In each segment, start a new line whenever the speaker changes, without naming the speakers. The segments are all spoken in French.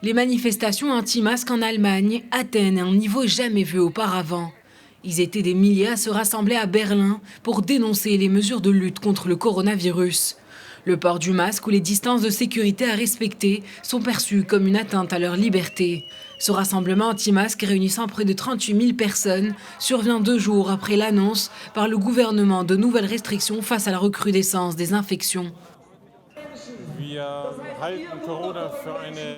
Les manifestations anti-masques en Allemagne atteignent un niveau jamais vu auparavant. Ils étaient des milliers à se rassembler à Berlin pour dénoncer les mesures de lutte contre le coronavirus. Le port du masque ou les distances de sécurité à respecter sont perçus comme une atteinte à leur liberté. Ce rassemblement anti-masque réunissant près de 38 000 personnes survient 2 jours après l'annonce par le gouvernement de nouvelles restrictions face à la recrudescence des infections.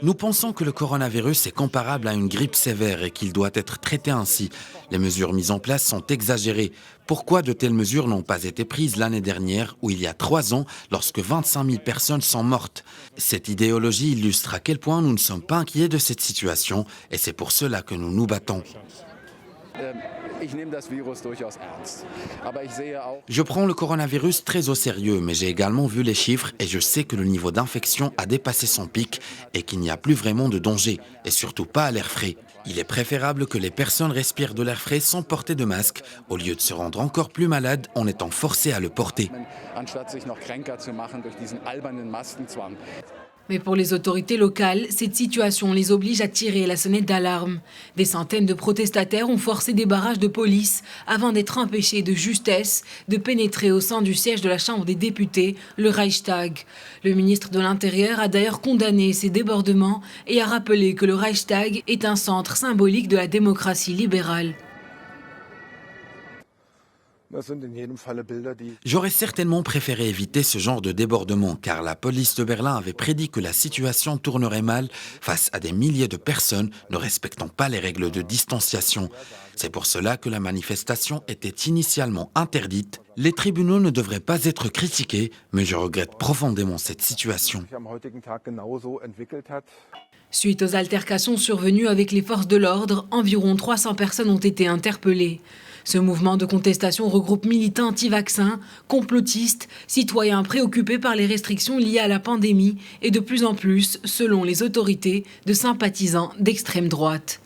Nous pensons que le coronavirus est comparable à une grippe sévère et qu'il doit être traité ainsi. Les mesures mises en place sont exagérées. Pourquoi de telles mesures n'ont pas été prises l'année dernière ou il y a 3 ans lorsque 25 000 personnes sont mortes? Cette idéologie illustre à quel point nous ne sommes pas inquiets de cette situation et c'est pour cela que nous nous battons. Je prends le coronavirus très au sérieux, mais j'ai également vu les chiffres et je sais que le niveau d'infection a dépassé son pic et qu'il n'y a plus vraiment de danger, et surtout pas à l'air frais. Il est préférable que les personnes respirent de l'air frais sans porter de masque, au lieu de se rendre encore plus malades en étant forcées à le porter.
Mais pour les autorités locales, cette situation les oblige à tirer la sonnette d'alarme. Des centaines de protestataires ont forcé des barrages de police avant d'être empêchés de justesse de pénétrer au sein du siège de la Chambre des députés, le Reichstag. Le ministre de l'Intérieur a d'ailleurs condamné ces débordements et a rappelé que le Reichstag est un centre symbolique de la démocratie libérale.
J'aurais certainement préféré éviter ce genre de débordement car la police de Berlin avait prédit que la situation tournerait mal face à des milliers de personnes ne respectant pas les règles de distanciation. C'est pour cela que la manifestation était initialement interdite. Les tribunaux ne devraient pas être critiqués, mais je regrette profondément cette situation.
Suite aux altercations survenues avec les forces de l'ordre, environ 300 personnes ont été interpellées. Ce mouvement de contestation regroupe militants anti-vaccins, complotistes, citoyens préoccupés par les restrictions liées à la pandémie et de plus en plus, selon les autorités, de sympathisants d'extrême droite.